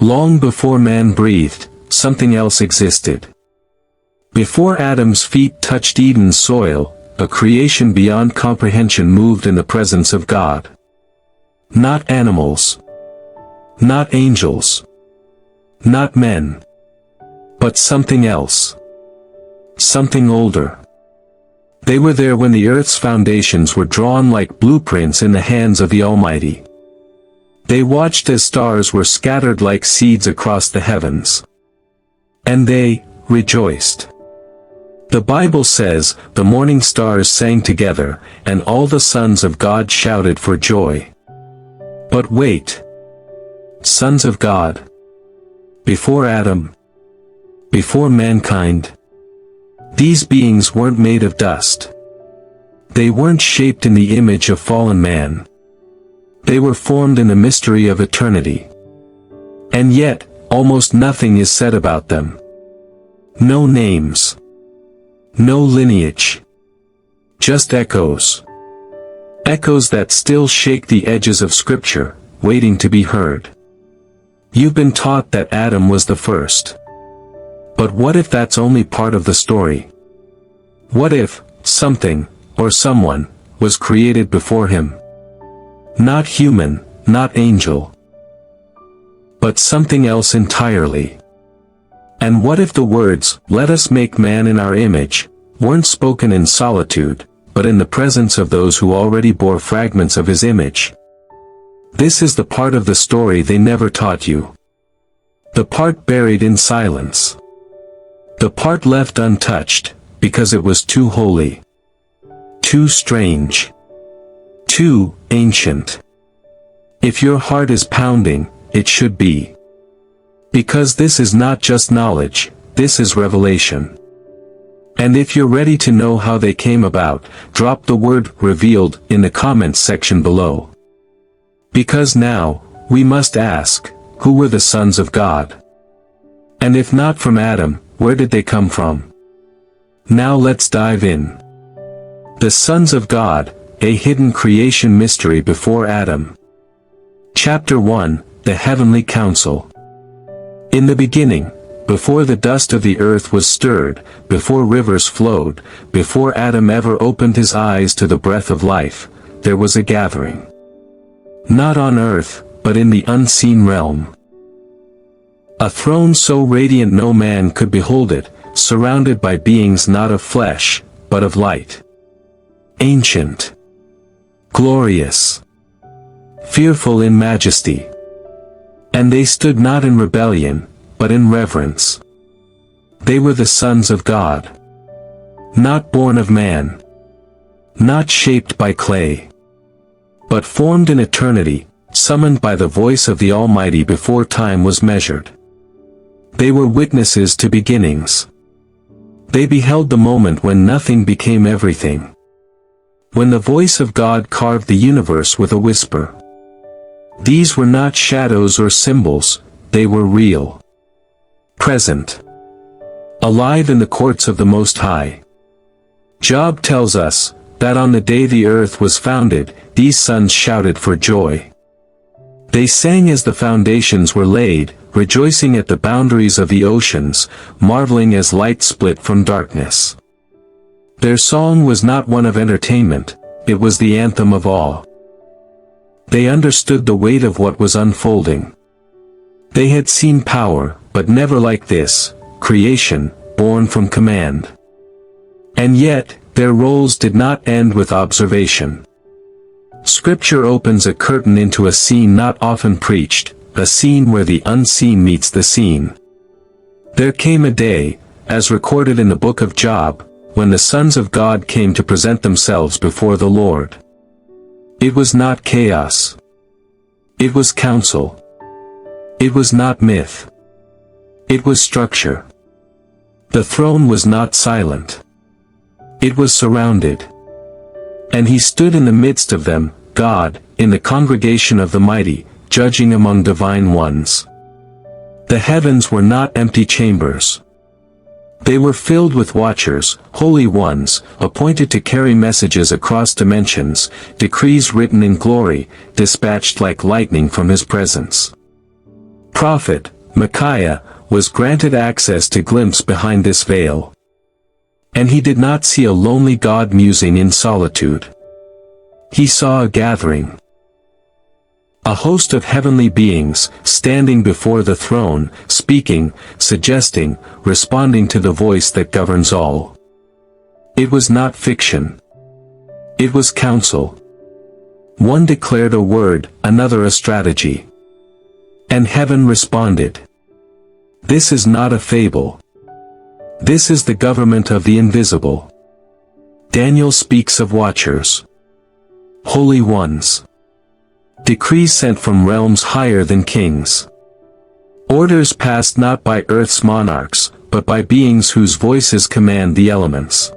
Long before man breathed, something else existed. Before Adam's feet touched Eden's soil, a creation beyond comprehension moved in the presence of God. Not animals. Not angels. Not men. But something else. Something older. They were there when the earth's foundations were drawn like blueprints in the hands of the Almighty. They watched as stars were scattered like seeds across the heavens. And they rejoiced. The Bible says, the morning stars sang together, and all the sons of God shouted for joy. But wait. Sons of God. Before Adam. Before mankind. These beings weren't made of dust. They weren't shaped in the image of fallen man. They were formed in the mystery of eternity. And yet, almost nothing is said about them. No names. No lineage. Just echoes. Echoes that still shake the edges of Scripture, waiting to be heard. You've been taught that Adam was the first. But what if that's only part of the story? What if something, or someone, was created before him? Not human, not angel. But something else entirely. And what if the words, "Let us make man in our image," weren't spoken in solitude, but in the presence of those who already bore fragments of his image? This is the part of the story they never taught you. The part buried in silence. The part left untouched, because it was too holy. Too strange. Too ancient. If your heart is pounding, it should be. Because this is not just knowledge, this is revelation. And if you're ready to know how they came about, drop the word "revealed" in the comments section below. Because now, we must ask, who were the sons of God? And if not from Adam, where did they come from? Now let's dive in. The sons of God, a hidden creation mystery before Adam. Chapter 1, The Heavenly Council. In the beginning, before the dust of the earth was stirred, before rivers flowed, before Adam ever opened his eyes to the breath of life, there was a gathering. Not on earth, but in the unseen realm. A throne so radiant no man could behold it, surrounded by beings not of flesh, but of light. Ancient. Glorious. Fearful in majesty. And they stood not in rebellion, but in reverence. They were the sons of God. Not born of man. Not shaped by clay. But formed in eternity, summoned by the voice of the Almighty before time was measured. They were witnesses to beginnings. They beheld the moment when nothing became everything. When the voice of God carved the universe with a whisper. These were not shadows or symbols, they were real. Present. Alive in the courts of the Most High. Job tells us, that on the day the earth was founded, these sons shouted for joy. They sang as the foundations were laid, rejoicing at the boundaries of the oceans, marveling as light split from darkness. Their song was not one of entertainment, it was the anthem of awe. They understood the weight of what was unfolding. They had seen power, but never like this, creation, born from command. And yet, their roles did not end with observation. Scripture opens a curtain into a scene not often preached, a scene where the unseen meets the seen. There came a day, as recorded in the book of Job, when the sons of God came to present themselves before the Lord. It was not chaos. It was counsel. It was not myth. It was structure. The throne was not silent. It was surrounded. And he stood in the midst of them, God, in the congregation of the mighty, judging among divine ones. The heavens were not empty chambers. They were filled with watchers, holy ones, appointed to carry messages across dimensions, decrees written in glory, dispatched like lightning from his presence. prophet, Micaiah, was granted access to glimpse behind this veil. And he did not see a lonely God musing in solitude. He saw a gathering. A host of heavenly beings, standing before the throne, speaking, suggesting, responding to the voice that governs all. It was not fiction. It was counsel. One declared a word, another a strategy. And heaven responded. This is not a fable. This is the government of the invisible. Daniel speaks of watchers. Holy ones. Decrees sent from realms higher than kings. Orders passed not by earth's monarchs, but by beings whose voices command the elements.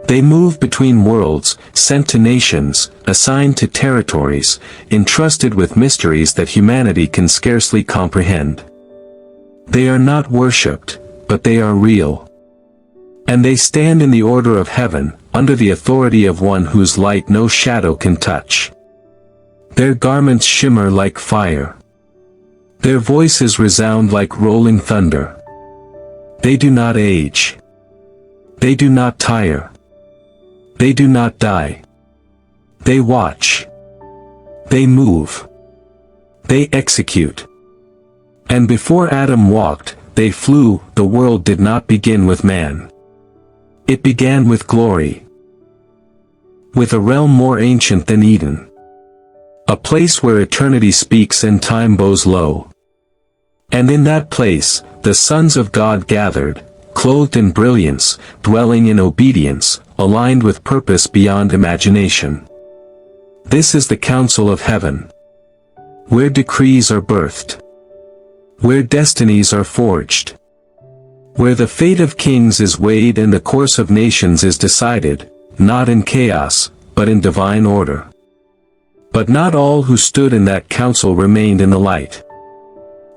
They move between worlds, sent to nations, assigned to territories, entrusted with mysteries that humanity can scarcely comprehend. They are not worshipped, but they are real. And they stand in the order of heaven, under the authority of one whose light no shadow can touch. Their garments shimmer like fire. Their voices resound like rolling thunder. They do not age. They do not tire. They do not die. They watch. They move. They execute. And before Adam walked, they flew. The world did not begin with man. It began with glory. With a realm more ancient than Eden. A place where eternity speaks and time bows low. And in that place, the sons of God gathered, clothed in brilliance, dwelling in obedience, aligned with purpose beyond imagination. This is the council of heaven. Where decrees are birthed. Where destinies are forged. Where the fate of kings is weighed and the course of nations is decided, not in chaos, but in divine order. But not all who stood in that council remained in the light.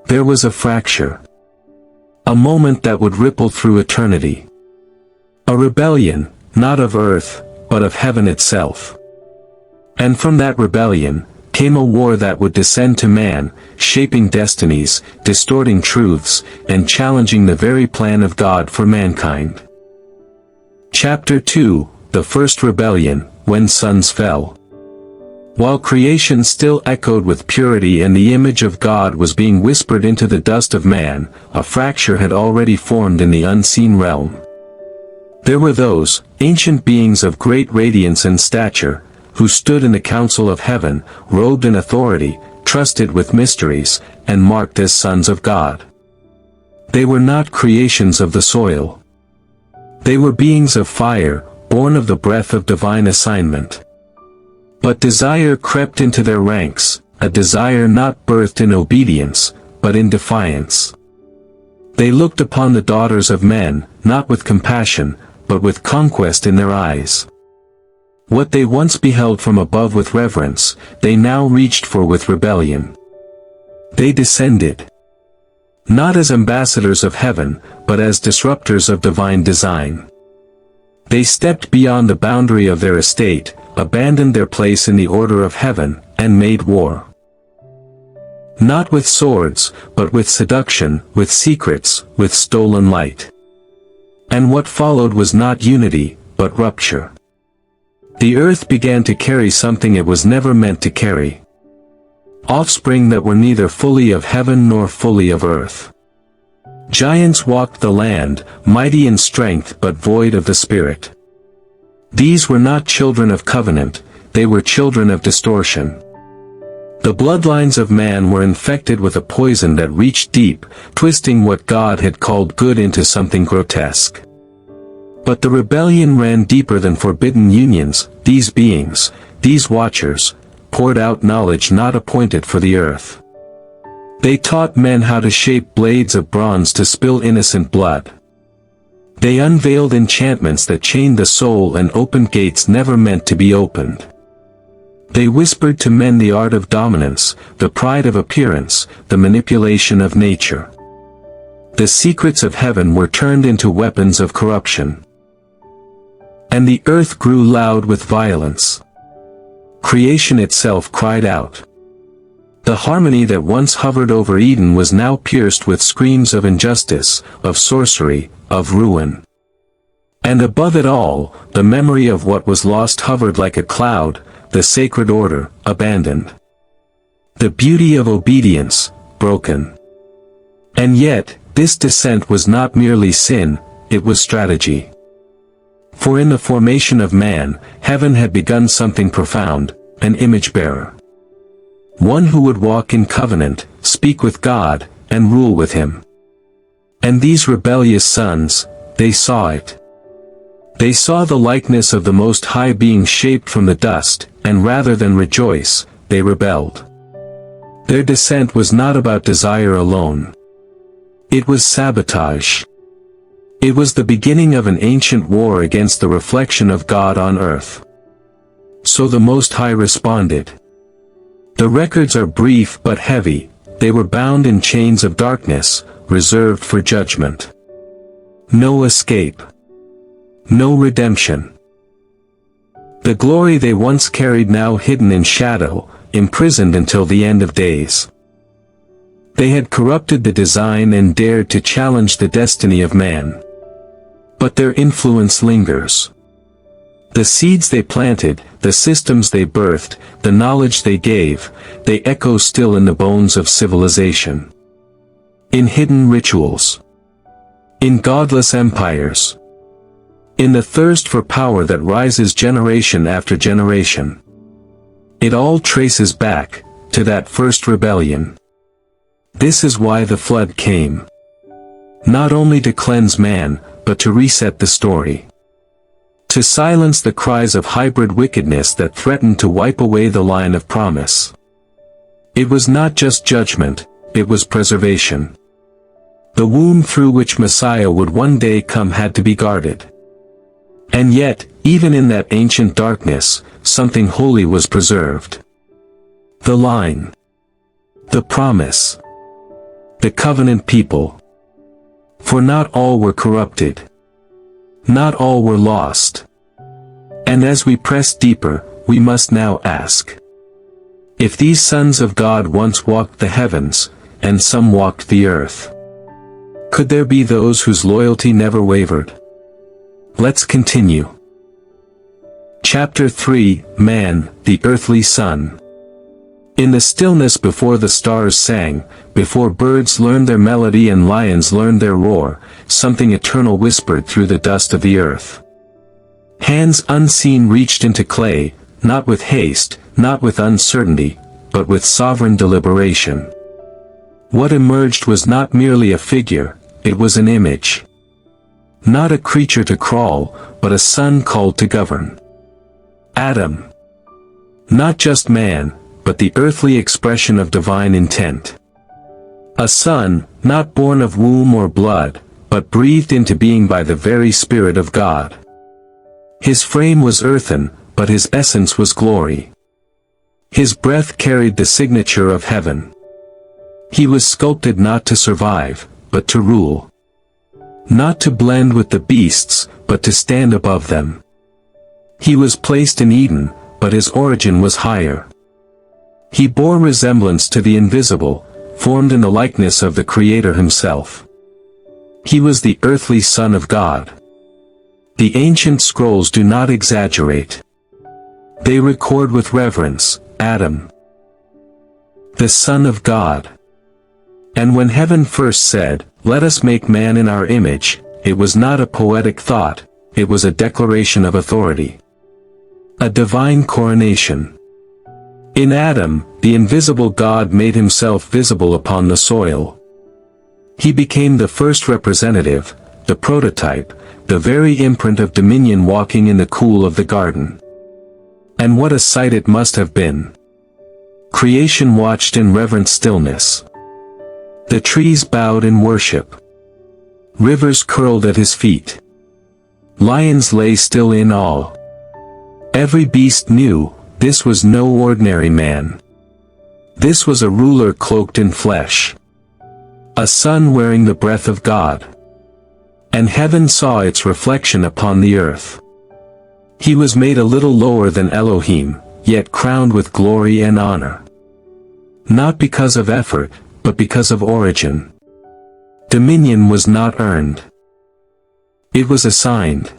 There was a fracture. A moment that would ripple through eternity. A rebellion, not of earth, but of heaven itself. And from that rebellion, came a war that would descend to man, shaping destinies, distorting truths, and challenging the very plan of God for mankind. Chapter 2, The First Rebellion, When Sons Fell. While creation still echoed with purity and the image of God was being whispered into the dust of man, a fracture had already formed in the unseen realm. There were those, ancient beings of great radiance and stature, who stood in the council of heaven, robed in authority, trusted with mysteries, and marked as sons of God. They were not creations of the soil. They were beings of fire, born of the breath of divine assignment. But desire crept into their ranks, a desire not birthed in obedience, but in defiance. They looked upon the daughters of men, not with compassion, but with conquest in their eyes. What they once beheld from above with reverence, they now reached for with rebellion. They descended. Not as ambassadors of heaven, but as disruptors of divine design. They stepped beyond the boundary of their estate, abandoned their place in the order of heaven, and made war. Not with swords, but with seduction, with secrets, with stolen light. And what followed was not unity, but rupture. The earth began to carry something it was never meant to carry. Offspring that were neither fully of heaven nor fully of earth. Giants walked the land, mighty in strength but void of the spirit. These were not children of covenant, they were children of distortion. The bloodlines of man were infected with a poison that reached deep, twisting what God had called good into something grotesque. But the rebellion ran deeper than forbidden unions. These beings, these watchers, poured out knowledge not appointed for the earth. They taught men how to shape blades of bronze to spill innocent blood. They unveiled enchantments that chained the soul and opened gates never meant to be opened. They whispered to men the art of dominance, the pride of appearance, the manipulation of nature. The secrets of heaven were turned into weapons of corruption. And the earth grew loud with violence. Creation itself cried out. The harmony that once hovered over Eden was now pierced with screams of injustice, of sorcery, of ruin. And above it all, the memory of what was lost hovered like a cloud, the sacred order, abandoned. The beauty of obedience, broken. And yet, this descent was not merely sin, it was strategy. For in the formation of man, heaven had begun something profound, an image-bearer. One who would walk in covenant, speak with God, and rule with him. And these rebellious sons, they saw it. They saw the likeness of the Most High being shaped from the dust, and rather than rejoice, they rebelled. Their descent was not about desire alone. It was sabotage. It was the beginning of an ancient war against the reflection of God on earth. So the Most High responded. The records are brief but heavy, they were bound in chains of darkness, reserved for judgment. No escape. No redemption. The glory they once carried now hidden in shadow, imprisoned until the end of days. They had corrupted the design and dared to challenge the destiny of man. But their influence lingers. The seeds they planted, the systems they birthed, the knowledge they gave, they echo still in the bones of civilization. In hidden rituals. In godless empires. In the thirst for power that rises generation after generation. It all traces back to that first rebellion. This is why the flood came. Not only to cleanse man, but to reset the story. To silence the cries of hybrid wickedness that threatened to wipe away the line of promise. It was not just judgment, it was preservation. The womb through which Messiah would one day come had to be guarded. And yet, even in that ancient darkness, something holy was preserved. The line. The promise. The covenant people. For not all were corrupted. Not all were lost. And as we press deeper, we must now ask. If these sons of God once walked the heavens, and some walked the earth, could there be those whose loyalty never wavered? Let's continue. Chapter 3, Man, the Earthly Son. In the stillness before the stars sang, before birds learned their melody and lions learned their roar, something eternal whispered through the dust of the earth. Hands unseen reached into clay, not with haste, not with uncertainty, but with sovereign deliberation. What emerged was not merely a figure, it was an image. Not a creature to crawl, but a son called to govern. Adam. Not just man, but the earthly expression of divine intent. A son, not born of womb or blood, but breathed into being by the very Spirit of God. His frame was earthen, but his essence was glory. His breath carried the signature of heaven. He was sculpted not to survive, but to rule. Not to blend with the beasts, but to stand above them. He was placed in Eden, but his origin was higher. He bore resemblance to the invisible, formed in the likeness of the Creator himself. He was the earthly Son of God. The ancient scrolls do not exaggerate. They record with reverence, Adam, the Son of God. And when heaven first said, "Let us make man in our image," it was not a poetic thought, it was a declaration of authority. A divine coronation. In Adam, the invisible God made himself visible upon the soil. He became the first representative, the prototype, the very imprint of dominion walking in the cool of the garden. And what a sight it must have been. Creation watched in reverent stillness. The trees bowed in worship. Rivers curled at his feet. Lions lay still in awe. Every beast knew, this was no ordinary man. This was a ruler cloaked in flesh. A son wearing the breath of God. And heaven saw its reflection upon the earth. He was made a little lower than Elohim, yet crowned with glory and honor. Not because of effort, but because of origin. Dominion was not earned. It was assigned.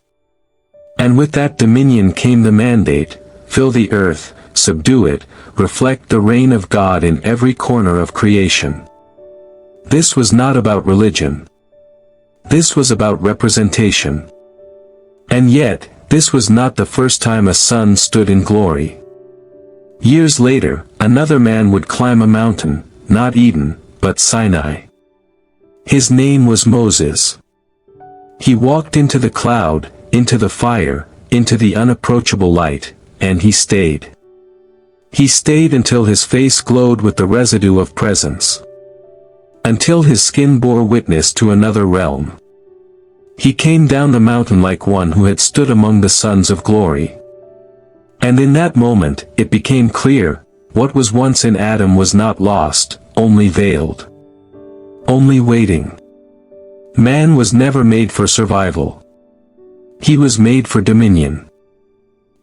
And with that dominion came the mandate: fill the earth, subdue it, reflect the reign of God in every corner of creation. This was not about religion. This was about representation. And yet, this was not the first time a son stood in glory. Years later, another man would climb a mountain, not Eden, but Sinai. His name was Moses. He walked into the cloud, into the fire, into the unapproachable light, and he stayed. He stayed until his face glowed with the residue of presence. Until his skin bore witness to another realm. He came down the mountain like one who had stood among the sons of glory. And in that moment, it became clear, what was once in Adam was not lost, only veiled. Only waiting. Man was never made for survival. He was made for dominion.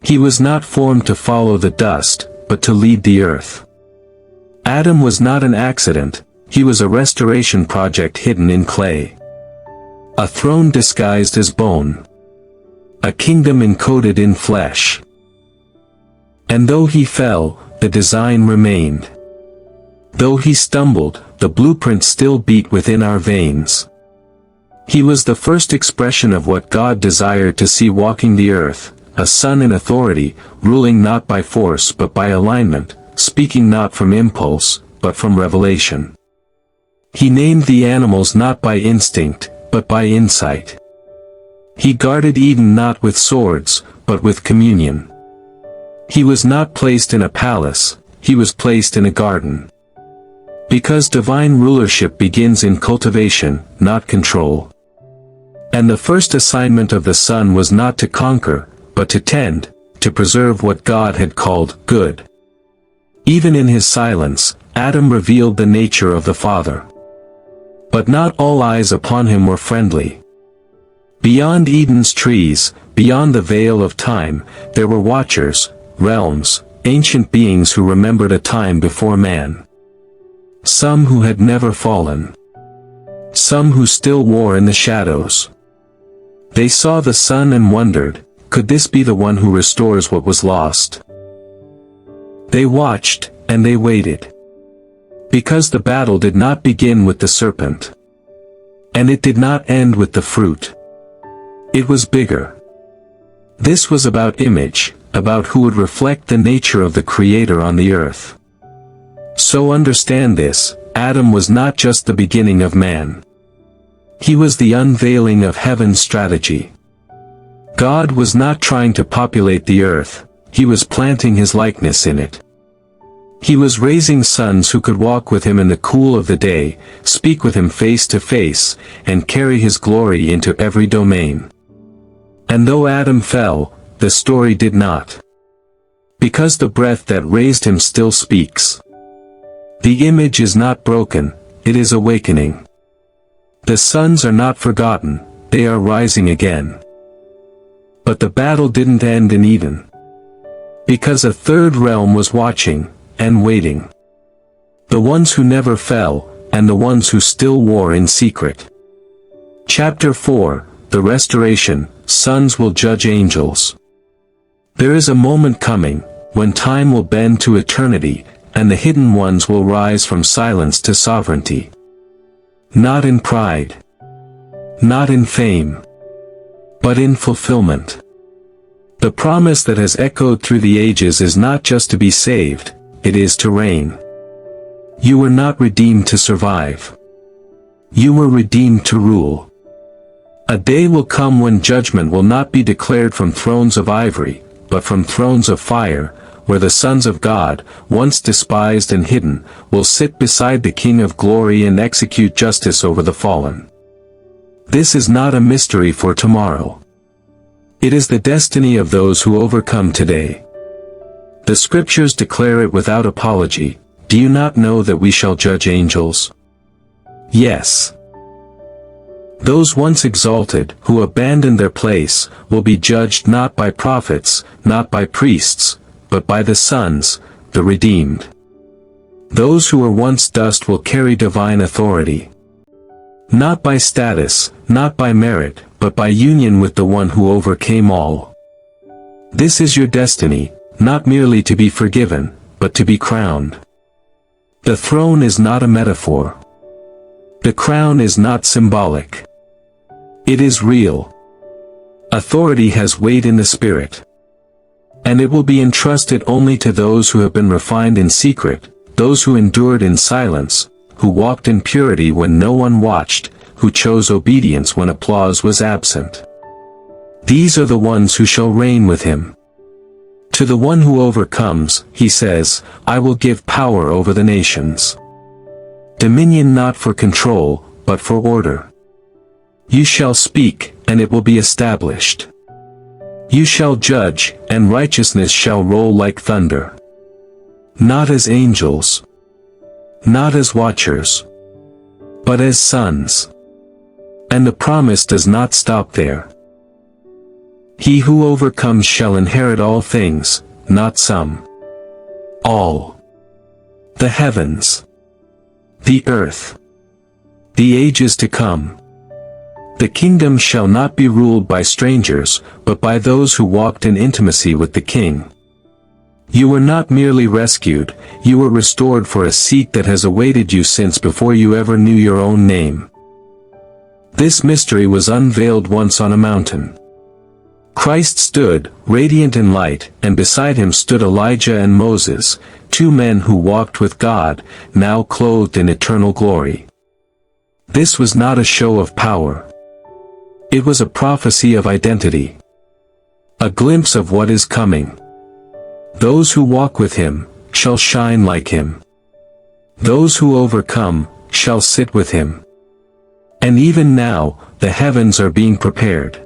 He was not formed to follow the dust, but to lead the earth. Adam was not an accident, he was a restoration project hidden in clay. A throne disguised as bone. A kingdom encoded in flesh. And though he fell, the design remained. Though he stumbled, the blueprint still beat within our veins. He was the first expression of what God desired to see walking the earth, a son in authority, ruling not by force but by alignment, speaking not from impulse, but from revelation. He named the animals not by instinct, but by insight. He guarded Eden not with swords, but with communion. He was not placed in a palace, he was placed in a garden. Because divine rulership begins in cultivation, not control. And the first assignment of the Son was not to conquer, but to tend, to preserve what God had called good. Even in his silence, Adam revealed the nature of the Father. But not all eyes upon him were friendly. Beyond Eden's trees, beyond the veil of time, there were watchers, realms, ancient beings who remembered a time before man. Some who had never fallen. Some who still wore in the shadows. They saw the sun and wondered, could this be the one who restores what was lost? They watched, and they waited. Because the battle did not begin with the serpent. And it did not end with the fruit. It was bigger. This was about image, about who would reflect the nature of the Creator on the earth. So understand this, Adam was not just the beginning of man. He was the unveiling of heaven's strategy. God was not trying to populate the earth, he was planting his likeness in it. He was raising sons who could walk with him in the cool of the day, speak with him face to face, and carry his glory into every domain. And though Adam fell, the story did not. Because the breath that raised him still speaks. The image is not broken, it is awakening. The sons are not forgotten, they are rising again. But the battle didn't end in Eden. Because a third realm was watching, and waiting. The ones who never fell, and the ones who still war in secret. Chapter 4, The Restoration, Sons Will Judge Angels. There is a moment coming, when time will bend to eternity, and the hidden ones will rise from silence to sovereignty. Not in pride. Not in fame. But in fulfillment. The promise that has echoed through the ages is not just to be saved, it is to reign. You were not redeemed to survive. You were redeemed to rule. A day will come when judgment will not be declared from thrones of ivory, but from thrones of fire, where the sons of God, once despised and hidden, will sit beside the King of glory and execute justice over the fallen. This is not a mystery for tomorrow. It is the destiny of those who overcome today. The scriptures declare it without apology. Do you not know that we shall judge angels? Yes. Those once exalted, who abandoned their place, will be judged not by prophets, not by priests, but by the sons, the redeemed. Those who were once dust will carry divine authority. Not by status, not by merit, but by union with the one who overcame all. This is your destiny, not merely to be forgiven, but to be crowned. The throne is not a metaphor. The crown is not symbolic. It is real. Authority has weight in the spirit. And it will be entrusted only to those who have been refined in secret, those who endured in silence, who walked in purity when no one watched, who chose obedience when applause was absent. These are the ones who shall reign with him. To the one who overcomes, he says, I will give power over the nations. Dominion not for control, but for order. You shall speak, and it will be established. You shall judge, and righteousness shall roll like thunder. Not as angels, not as watchers, but as sons. And the promise does not stop there. He who overcomes shall inherit all things, not some. All. The heavens. The earth. The ages to come. The kingdom shall not be ruled by strangers, but by those who walked in intimacy with the King. You were not merely rescued, you were restored for a seat that has awaited you since before you ever knew your own name. This mystery was unveiled once on a mountain. Christ stood, radiant in light, and beside him stood Elijah and Moses, two men who walked with God, now clothed in eternal glory. This was not a show of power. It was a prophecy of identity. A glimpse of what is coming. Those who walk with him, shall shine like him. Those who overcome, shall sit with him. And even now, the heavens are being prepared.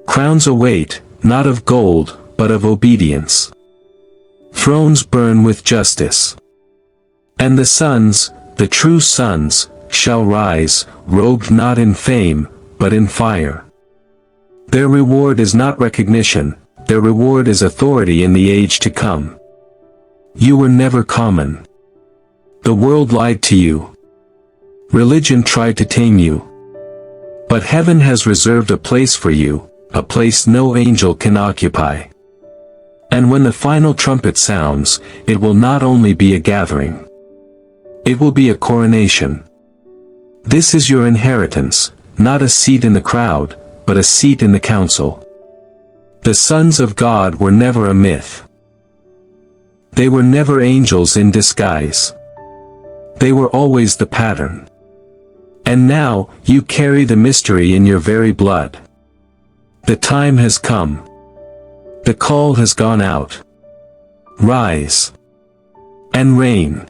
Crowns await, not of gold, but of obedience. Thrones burn with justice. And the sons, the true sons, shall rise, robed not in fame, but in fire. Their reward is not recognition, their reward is authority in the age to come. You were never common. The world lied to you. Religion tried to tame you. But heaven has reserved a place for you, a place no angel can occupy. And when the final trumpet sounds, it will not only be a gathering. It will be a coronation. This is your inheritance, not a seat in the crowd, but a seat in the council. The sons of God were never a myth. They were never angels in disguise. They were always the pattern. And now, you carry the mystery in your very blood. The time has come. The call has gone out. Rise. And reign.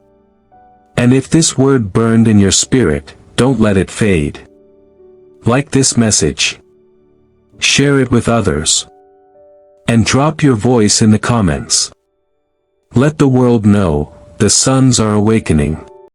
And if this word burned in your spirit, don't let it fade. Like this message. Share it with others. And drop your voice in the comments. Let the world know, the sons are awakening.